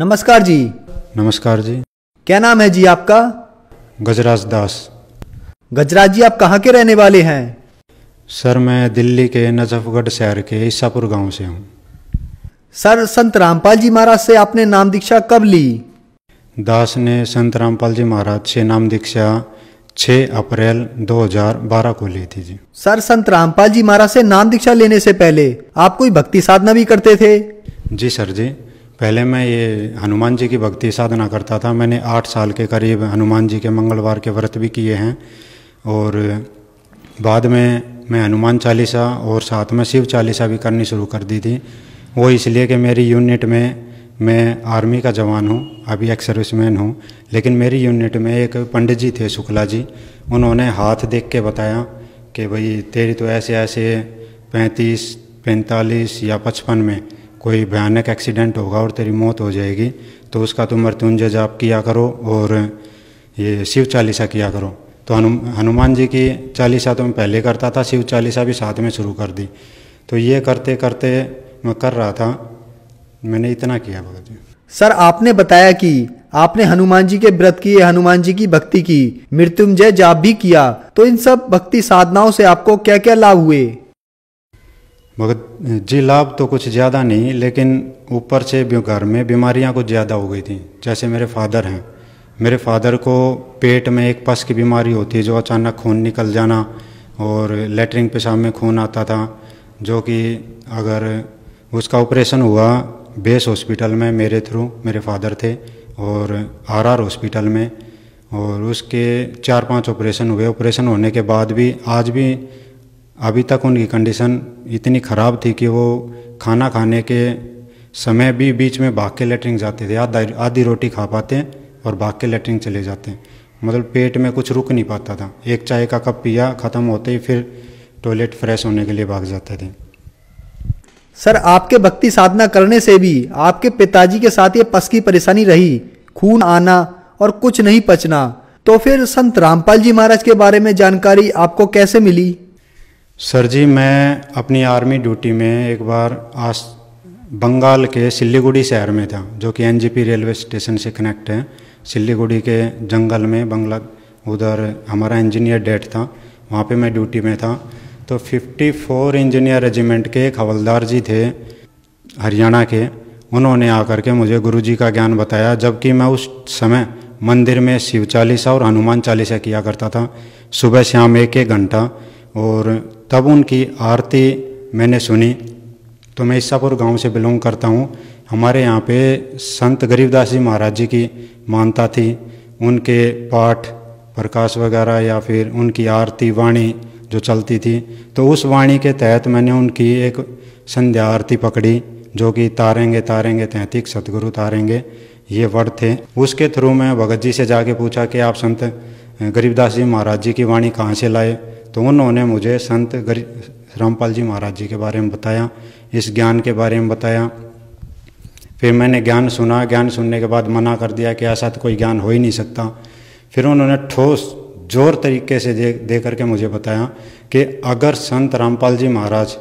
नमस्कार जी। नमस्कार जी। क्या नाम है जी आपका? गजराज दास। गजराज जी, आप कहाँ के रहने वाले हैं? सर मैं दिल्ली के नजफगढ़ शहर के ईसापुर गांव से हूँ। सर, संत रामपाल जी महाराज से आपने नाम दीक्षा कब ली? दास ने संत रामपाल जी महाराज से नाम दीक्षा 6 अप्रैल 2012 को ली थी जी। सर, संत रामपाल जी महाराज से नाम दीक्षा लेने से पहले आप कोई भक्ति साधना भी करते थे? जी सर जी, पहले मैं ये हनुमान जी की भक्ति साधना करता था। मैंने 8 साल के करीब हनुमान जी के मंगलवार के व्रत भी किए हैं और बाद में मैं हनुमान चालीसा और साथ में शिव चालीसा भी करनी शुरू कर दी थी। वो इसलिए कि मेरी यूनिट में, मैं आर्मी का जवान हूँ, अभी एक्स सर्विसमैन हूँ, लेकिन मेरी यूनिट में एक पंडित जी थे शुक्ला जी। उन्होंने हाथ देख के बताया कि भाई तेरी तो ऐसे ऐसे 35, 45 या 55 में कोई भयानक एक्सीडेंट होगा और तेरी मौत हो जाएगी, तो उसका तुम मृत्युंजय जाप किया करो और ये शिव चालीसा किया करो। तो हनुमान जी की चालीसा तो मैं पहले करता था, शिव चालीसा भी साथ में शुरू कर दी। तो ये करते करते मैं कर रहा था, मैंने इतना किया भगत जी। सर, आपने बताया कि आपने हनुमान जी के व्रत किए, हनुमान जी की भक्ति की, मृत्युंजय जाप भी किया, तो इन सब भक्ति साधनाओं से आपको क्या क्या लाभ हुए? भगत जी लाभ तो कुछ ज़्यादा नहीं, लेकिन ऊपर से घर में बीमारियां कुछ ज़्यादा हो गई थी। जैसे मेरे फादर हैं, मेरे फादर को पेट में एक पस की बीमारी होती है, जो अचानक खून निकल जाना और लेटरिन पेशाब में खून आता था, जो कि अगर उसका ऑपरेशन हुआ बेस हॉस्पिटल में मेरे थ्रू, मेरे फादर थे, और आरआर हॉस्पिटल में, और उसके 4-5 ऑपरेशन हुए। ऑपरेशन होने के बाद भी आज भी अभी तक उनकी कंडीशन इतनी ख़राब थी कि वो खाना खाने के समय भी बीच में भाग के लेटरिन जाते थे। आधी रोटी खा पाते और भाग के लेटरिन चले जाते, मतलब पेट में कुछ रुक नहीं पाता था। एक चाय का कप पिया, ख़त्म होते ही फिर टॉयलेट फ्रेश होने के लिए भाग जाते थे। सर, आपके भक्ति साधना करने से भी आपके पिताजी के साथ ये पस की परेशानी रही, खून आना और कुछ नहीं पचना, तो फिर संत रामपाल जी महाराज के बारे में जानकारी आपको कैसे मिली? सर जी, मैं अपनी आर्मी ड्यूटी में एक बार बंगाल के सिल्लीगुड़ी शहर में था, जो कि एनजेपी रेलवे स्टेशन से कनेक्ट है। सिल्लीगुड़ी के जंगल में बंगला, उधर हमारा इंजीनियर डेट था, वहाँ पे मैं ड्यूटी में था। तो 54 इंजीनियर रेजिमेंट के एक हवलदार जी थे हरियाणा के, उन्होंने आकर के मुझे गुरुजी का ज्ञान बताया, जबकि मैं उस समय मंदिर में शिव चालीसा और हनुमान चालीसा किया करता था सुबह शाम 1-1 घंटा। और तब उनकी आरती मैंने सुनी। तो मैं ईसापुर गांव से बिलोंग करता हूं। हमारे यहाँ पे संत गरीबदास जी महाराज जी की मानता थी। उनके पाठ प्रकाश वगैरह या फिर उनकी आरती वाणी जो चलती थी, तो उस वाणी के तहत मैंने उनकी एक संध्या आरती पकड़ी, जो कि तारेंगे तारेंगे 33 सतगुरु तारेंगे, ये वर्ड थे। उसके थ्रू मैं भगत जी से जाके पूछा कि आप संत गरीबदास जी महाराज जी की वाणी कहाँ से लाए? तो उन्होंने मुझे संत रामपाल जी महाराज जी के बारे में बताया, इस ज्ञान के बारे में बताया। फिर मैंने ज्ञान सुना, ज्ञान सुनने के बाद मना कर दिया कि ऐसा तो कोई ज्ञान हो ही नहीं सकता। फिर उन्होंने ठोस जोर तरीके से दे करके मुझे बताया कि अगर संत रामपाल जी महाराज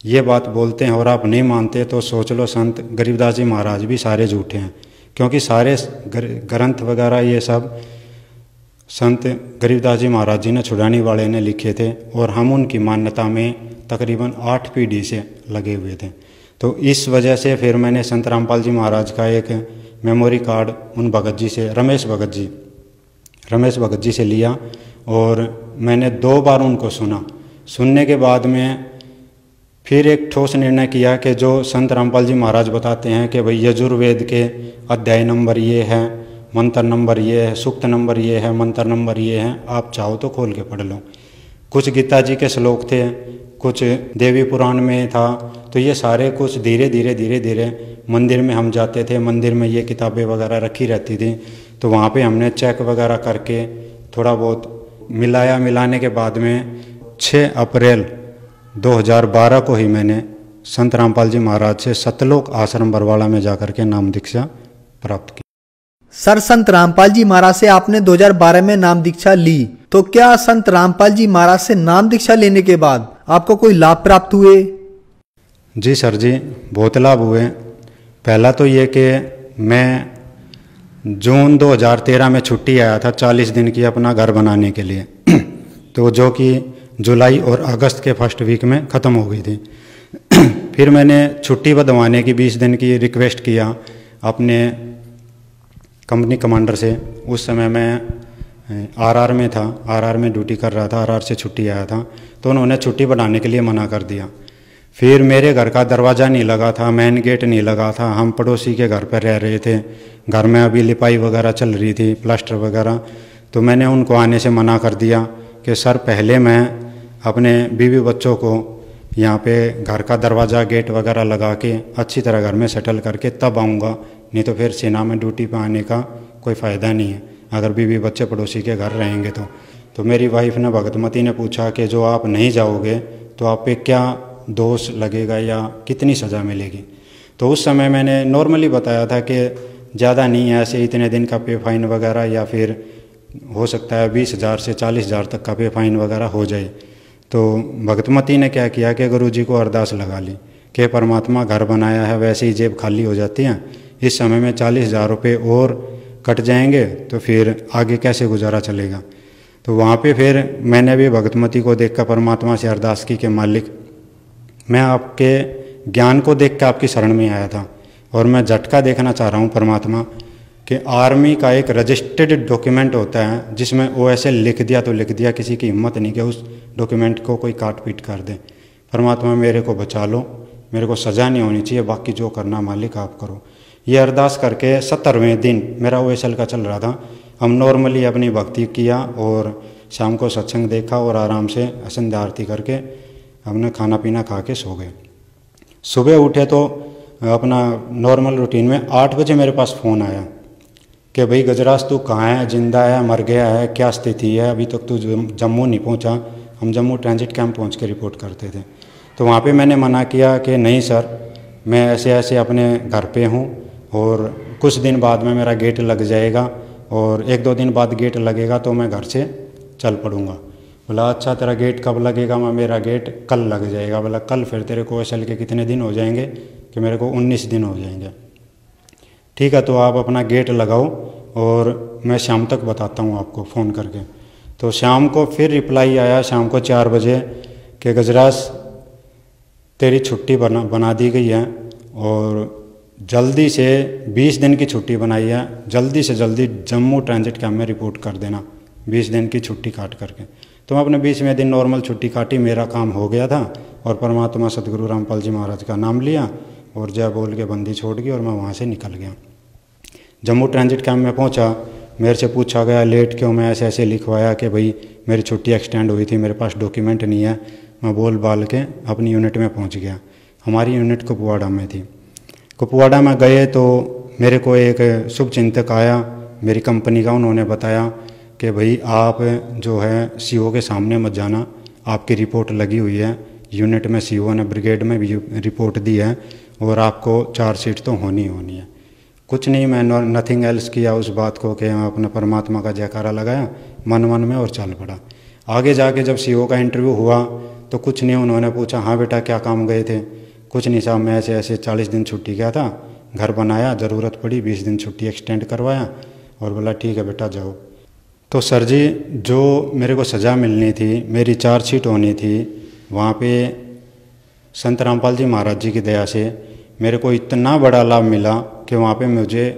ये बात बोलते हैं और आप नहीं मानते, तो सोच लो संत गरीबदास जी महाराज भी सारे झूठे हैं, क्योंकि सारे ग्रंथ वगैरह ये सब संत गरीबदास जी महाराज जी ने छुड़ानी वाले ने लिखे थे, और हम उनकी मान्यता में तकरीबन 8 पीढ़ी से लगे हुए थे। तो इस वजह से फिर मैंने संत रामपाल जी महाराज का एक मेमोरी कार्ड उन भगत जी से, रमेश भगत जी से लिया, और मैंने 2 बार उनको सुना। सुनने के बाद में फिर एक ठोस निर्णय किया कि जो संत रामपाल जी महाराज बताते हैं कि भाई यजुर्वेद के अध्याय नंबर ये है, मंत्र नंबर ये है, सूक्त नंबर ये है, मंत्र नंबर ये है, आप चाहो तो खोल के पढ़ लो। कुछ गीता जी के श्लोक थे, कुछ देवी पुराण में था। तो ये सारे कुछ धीरे धीरे मंदिर में हम जाते थे, मंदिर में ये किताबें वगैरह रखी रहती थी, तो वहाँ पे हमने चेक वगैरह करके थोड़ा बहुत मिलाने के बाद में 6 अप्रैल 2012 को ही मैंने संत रामपाल जी महाराज से सतलोक आश्रम बरवाड़ा में जाकर के नाम दीक्षा प्राप्त की। सर, संत रामपाल जी महाराज से आपने 2012 में नाम दीक्षा ली, तो क्या संत रामपाल जी महाराज से नाम दीक्षा लेने के बाद आपको कोई लाभ प्राप्त हुए? जी सर जी, बहुत लाभ हुए। पहला तो ये कि मैं जून 2013 में छुट्टी आया था 40 दिन की अपना घर बनाने के लिए तो जो कि जुलाई और अगस्त के फर्स्ट वीक में ख़त्म हो गई थी। फिर मैंने छुट्टी बढ़वाने की 20 दिन की रिक्वेस्ट किया अपने कंपनी कमांडर से। उस समय मैं आरआर में था, आरआर में ड्यूटी कर रहा था, आरआर से छुट्टी आया था, तो उन्होंने छुट्टी बढ़ाने के लिए मना कर दिया। फिर मेरे घर का दरवाज़ा नहीं लगा था, मेन गेट नहीं लगा था, हम पड़ोसी के घर पर रह रहे थे, घर में अभी लिपाई वगैरह चल रही थी, प्लास्टर वगैरह। तो मैंने उनको आने से मना कर दिया कि सर पहले मैं अपने बीवी बच्चों को यहाँ पे घर का दरवाज़ा गेट वगैरह लगा के अच्छी तरह घर में सेटल करके तब आऊँगा, नहीं तो फिर सेना में ड्यूटी पे आने का कोई फ़ायदा नहीं है अगर बीवी बच्चे पड़ोसी के घर रहेंगे तो मेरी वाइफ ने भगतमती ने पूछा कि जो आप नहीं जाओगे तो आप पे क्या दोष लगेगा या कितनी सज़ा मिलेगी। तो उस समय मैंने नॉर्मली बताया था कि ज़्यादा नहीं है, ऐसे इतने दिन का पे फाइन वगैरह, या फिर हो सकता है 20,000 से 40,000 तक का पे फाइन वगैरह हो जाए। तो भगतमती ने क्या किया कि गुरुजी को अरदास लगा ली कि परमात्मा घर बनाया है, वैसे ही जेब खाली हो जाती है, इस समय में 40,000 रुपये और कट जाएंगे तो फिर आगे कैसे गुजारा चलेगा। तो वहाँ पे फिर मैंने भी भगतमती को देखकर परमात्मा से अरदास की कि मालिक मैं आपके ज्ञान को देख कर आपकी शरण में आया था और मैं झटका देखना चाह रहा हूँ परमात्मा कि आर्मी का एक रजिस्टर्ड डॉक्यूमेंट होता है जिसमें OSL लिख दिया तो लिख दिया, किसी की हिम्मत नहीं कि उस डॉक्यूमेंट को कोई काट पीट कर दे। परमात्मा मेरे को बचा लो, मेरे को सज़ा नहीं होनी चाहिए, बाकी जो करना मालिक आप करो। ये अरदास करके 70वें दिन मेरा OSL का चल रहा था। हम नॉर्मली अपनी भक्ति किया और शाम को सत्संग देखा और आराम से संध्या आरती करके हमने खाना पीना खा के सो गए। सुबह उठे तो अपना नॉर्मल रूटीन में 8 बजे मेरे पास फ़ोन आया कि भाई गजराज तू कहाँ है, जिंदा है, मर गया है, क्या स्थिति है, अभी तक तू जम्मू नहीं पहुँचा। हम जम्मू ट्रांजिट कैंप पहुँच के रिपोर्ट करते थे। तो वहाँ पे मैंने मना किया कि नहीं सर, मैं ऐसे ऐसे अपने घर पे हूँ और कुछ दिन बाद में मेरा गेट लग जाएगा और 1-2 दिन बाद गेट लगेगा तो मैं घर से चल पड़ूँगा। बोला अच्छा तेरा गेट कब लगेगा? मैं मेरा गेट कल लग जाएगा। बोला कल? फिर तेरे को OSL के कितने दिन हो जाएंगे? कि मेरे को 19 दिन हो जाएंगे। ठीक है, तो आप अपना गेट लगाओ और मैं शाम तक बताता हूँ आपको फ़ोन करके। तो शाम को फिर रिप्लाई आया शाम को 4 बजे कि गजराज तेरी छुट्टी बना दी गई है और जल्दी से 20 दिन की छुट्टी बनाई है, जल्दी से जल्दी जम्मू ट्रांजिट कैंप में रिपोर्ट कर देना 20 दिन की छुट्टी काट करके। तो मैं अपने 20वें दिन नॉर्मल छुट्टी काटी, मेरा काम हो गया था और परमात्मा सतगुरु रामपाल जी महाराज का नाम लिया और जय बोल के बंदी छोड़ गई और मैं वहाँ से निकल गया। जम्मू ट्रांजिट कैंप में पहुँचा, मेरे से पूछा गया लेट क्यों? मैं ऐसे ऐसे लिखवाया कि भाई मेरी छुट्टी एक्सटेंड हुई थी, मेरे पास डॉक्यूमेंट नहीं है। मैं बोल बाल के अपनी यूनिट में पहुँच गया। हमारी यूनिट कुपवाड़ा में थी। कुपवाड़ा में गए तो मेरे को एक शुभ चिंतक आया मेरी कंपनी का, उन्होंने बताया कि भाई आप जो है CO के सामने मत जाना, आपकी रिपोर्ट लगी हुई है यूनिट में, CO ने ब्रिगेड में भी रिपोर्ट दी है और आपको चार्जशीट तो होनी है। कुछ नहीं, मैं नथिंग एल्स किया उस बात को कि अपने परमात्मा का जयकारा लगाया मन में और चल पड़ा। आगे जाके जब CO का इंटरव्यू हुआ तो कुछ नहीं, उन्होंने पूछा हाँ बेटा क्या काम गए थे? कुछ नहीं साहब, मैं ऐसे ऐसे 40 दिन छुट्टी गया था, घर बनाया, ज़रूरत पड़ी 20 दिन छुट्टी एक्सटेंड करवाया और बोला ठीक है बेटा जाओ। तो सर जी जो मेरे को सज़ा मिलनी थी, मेरी चार्जशीट होनी थी, वहाँ पे संत रामपाल जी महाराज जी की दया से मेरे को इतना बड़ा लाभ मिला कि वहाँ पे मुझे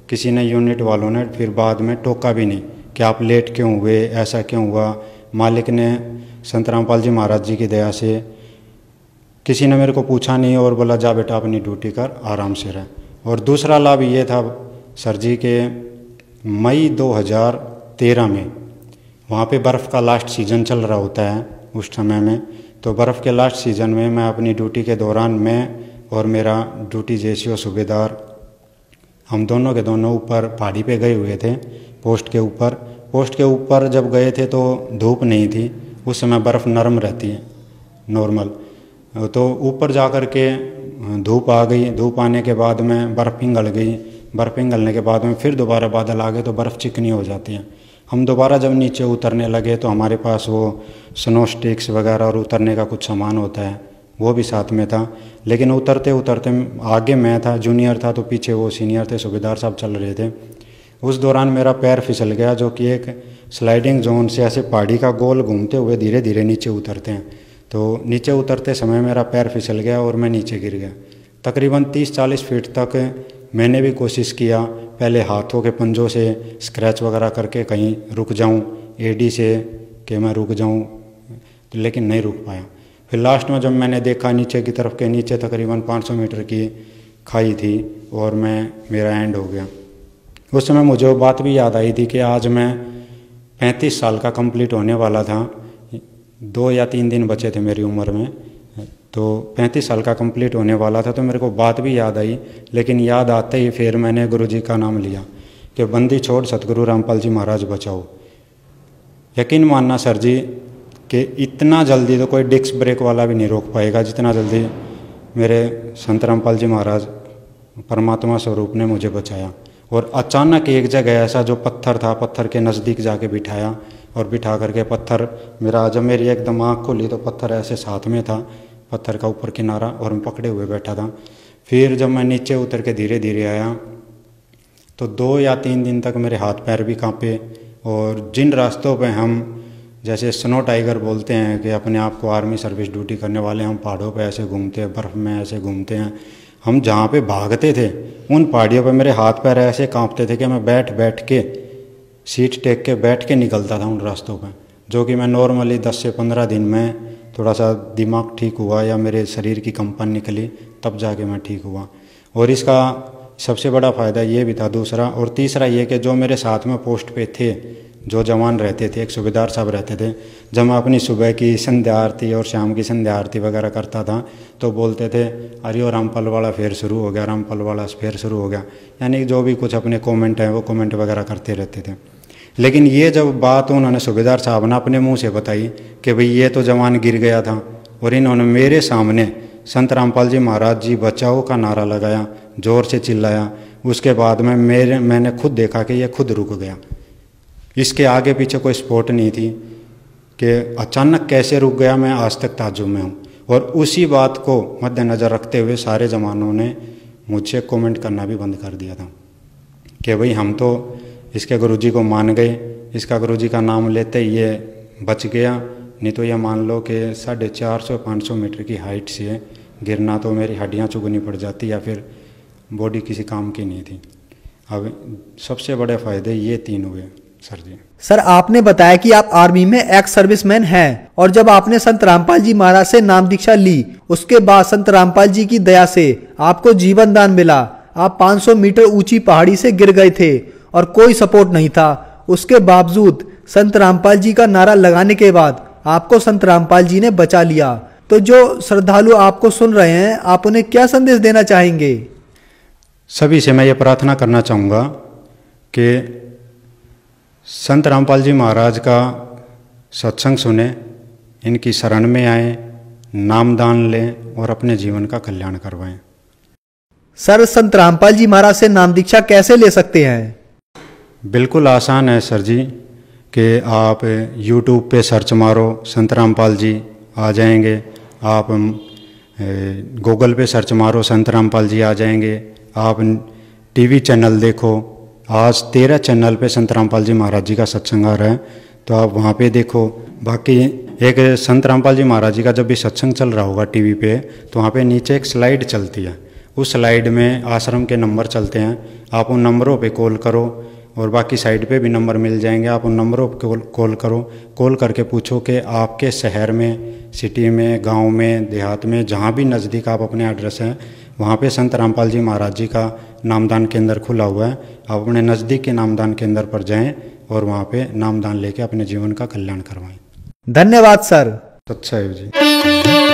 किसी ने यूनिट वालों ने फिर बाद में टोका भी नहीं कि आप लेट क्यों हुए, ऐसा क्यों हुआ। मालिक ने संत रामपाल जी महाराज जी की दया से किसी ने मेरे को पूछा नहीं और बोला जा बेटा अपनी ड्यूटी कर, आराम से रह। और दूसरा लाभ ये था सर जी के मई 2013 में वहाँ पे बर्फ़ का लास्ट सीज़न चल रहा होता है उस समय में। तो बर्फ़ के लास्ट सीज़न में मैं अपनी ड्यूटी के दौरान मैं और मेरा ड्यूटी JCO सूबेदार हम दोनों के दोनों ऊपर पहाड़ी पे गए हुए थे, पोस्ट के ऊपर। पोस्ट के ऊपर जब गए थे तो धूप नहीं थी, उस समय बर्फ़ नरम रहती है नॉर्मल। तो ऊपर जा कर के धूप आ गई, धूप आने के बाद में बर्फ़ पिघल गई, बर्फ़ पिघलने के बाद में फिर दोबारा बादल आ गए तो बर्फ़ चिकनी हो जाती है। हम दोबारा जब नीचे उतरने लगे तो हमारे पास वो स्नो स्टिक्स वगैरह और उतरने का कुछ सामान होता है वो भी साथ में था। लेकिन उतरते उतरते आगे मैं था, जूनियर था, तो पीछे वो सीनियर थे, सूबेदार साहब चल रहे थे। उस दौरान मेरा पैर फिसल गया, जो कि एक स्लाइडिंग जोन से ऐसे पहाड़ी का गोल घूमते हुए धीरे धीरे नीचे उतरते हैं, तो नीचे उतरते समय मेरा पैर फिसल गया और मैं नीचे गिर गया। तकरीबन 30-40 फीट तक मैंने भी कोशिश किया, पहले हाथों के पंजों से स्क्रैच वगैरह करके कहीं रुक जाऊं, एडी से कि मैं रुक जाऊं, लेकिन नहीं रुक पाया। फिर लास्ट में जब मैंने देखा नीचे की तरफ के नीचे तकरीबन 500 मीटर की खाई थी और मेरा एंड हो गया। उस समय मुझे वो बात भी याद आई थी कि आज मैं 35 साल का कंप्लीट होने वाला था, 2 या 3 दिन बचे थे मेरी उम्र में, तो 35 साल का कंप्लीट होने वाला था। तो मेरे को बात भी याद आई, लेकिन याद आते ही फिर मैंने गुरुजी का नाम लिया कि बंदी छोड़ सतगुरु रामपाल जी महाराज बचाओ। यकीन मानना सर जी कि इतना जल्दी तो कोई डिस्क ब्रेक वाला भी नहीं रोक पाएगा जितना जल्दी मेरे संत रामपाल जी महाराज परमात्मा स्वरूप ने मुझे बचाया। और अचानक एक जगह ऐसा जो पत्थर था, पत्थर के नज़दीक जाके बिठाया और बिठा करके पत्थर मेरा, जब मेरी एकदम आँख खुली तो पत्थर ऐसे साथ में था, पत्थर का ऊपर किनारा, और मैं पकड़े हुए बैठा था। फिर जब मैं नीचे उतर के धीरे धीरे आया तो 2 या 3 दिन तक मेरे हाथ पैर भी कांपे। और जिन रास्तों पे हम जैसे स्नो टाइगर बोलते हैं कि अपने आप को आर्मी सर्विस ड्यूटी करने वाले, हम पहाड़ों पे ऐसे घूमते हैं, बर्फ़ में ऐसे घूमते हैं, हम जहाँ पे भागते थे उन पहाड़ियों पे मेरे हाथ पैर ऐसे कांपते थे कि मैं बैठ बैठ के सीट टेक के बैठ के निकलता था उन रास्तों पे, जो कि मैं नॉर्मली 10 से 15 दिन में थोड़ा सा दिमाग ठीक हुआ या मेरे शरीर की कंपन निकली, तब जाके मैं ठीक हुआ। और इसका सबसे बड़ा फ़ायदा ये भी था दूसरा, और तीसरा ये कि जो मेरे साथ में पोस्ट पे थे, जो जवान रहते थे, एक सूबेदार साहब रहते थे, जब मैं अपनी सुबह की संध्या आरती और शाम की संध्या आरती वगैरह करता था तो बोलते थे, अरे ओ रामपाल वाला फिर शुरू हो गया, रामपाल वाला फिर शुरू हो गया, यानी जो भी कुछ अपने कमेंट हैं वो कमेंट वगैरह करते रहते थे। लेकिन ये जब बात उन्होंने सूबेदार साहब ने अपने मुँह से बताई कि भाई ये तो जवान गिर गया था, और इन्होंने मेरे सामने संत रामपाल जी महाराज जी बचाओ का नारा लगाया, ज़ोर से चिल्लाया, उसके बाद में मैंने खुद देखा कि ये खुद रुक गया। इसके आगे पीछे कोई स्पॉट नहीं थी कि अचानक कैसे रुक गया, मैं आज तक ताज्जुब में हूँ। और उसी बात को मद्देनज़र रखते हुए सारे जवानों ने मुझसे कमेंट करना भी बंद कर दिया था कि भाई हम तो इसके गुरुजी को मान गए, इसका गुरुजी का नाम लेते ये बच गया, नहीं तो यह मान लो कि 450-500 मीटर की हाइट से गिरना तो मेरी हड्डियाँ चुगनी पड़ जाती या फिर बॉडी किसी काम की नहीं थी। अब सबसे बड़े फ़ायदे ये 3 हुए सर जी। सर आपने बताया कि आप आर्मी में एक्स सर्विसमैन हैं, और जब आपने संत रामपाल जी महाराज से नाम दीक्षा ली, उसके बाद संत रामपाल जी की दया से आपको जीवन दान मिला। आप 500 मीटर ऊंची पहाड़ी से गिर गए थे और कोई सपोर्ट नहीं था, उसके बावजूद संत रामपाल जी का नारा लगाने के बाद आपको संत रामपाल जी ने बचा लिया। तो जो श्रद्धालु आपको सुन रहे हैं, आप उन्हें क्या संदेश देना चाहेंगे? सभी से मैं ये प्रार्थना करना चाहूँगा कि संत रामपाल जी महाराज का सत्संग सुने, इनकी शरण में आए, नामदान लें और अपने जीवन का कल्याण करवाएं। सर संत रामपाल जी महाराज से नाम दीक्षा कैसे ले सकते हैं? बिल्कुल आसान है सर जी कि आप YouTube पे सर्च मारो, संत रामपाल जी आ जाएंगे। आप गूगल पे सर्च मारो, संत रामपाल जी आ जाएंगे। आप टीवी चैनल देखो, आज 13 चैनल पे संत रामपाल जी महाराज जी का सत्संग आ रहा है, तो आप वहाँ पे देखो। बाकी एक संत रामपाल जी महाराज जी का जब भी सत्संग चल रहा होगा टीवी पे, तो वहाँ पे नीचे एक स्लाइड चलती है, उस स्लाइड में आश्रम के नंबर चलते हैं, आप उन नंबरों पे कॉल करो, और बाकी साइड पे भी नंबर मिल जाएंगे, आप उन नंबरों पे कॉल करो। कॉल करके पूछो कि आपके शहर में, सिटी में, गांव में, देहात में, जहाँ भी नज़दीक आप अपने एड्रेस हैं, वहाँ पे संत रामपाल जी महाराज जी का नामदान केंद्र खुला हुआ है। आप अपने नज़दीक के नामदान केंद्र पर जाएं और वहाँ पे नामदान लेके अपने जीवन का कल्याण करवाएं। धन्यवाद सर। अच्छा है जी।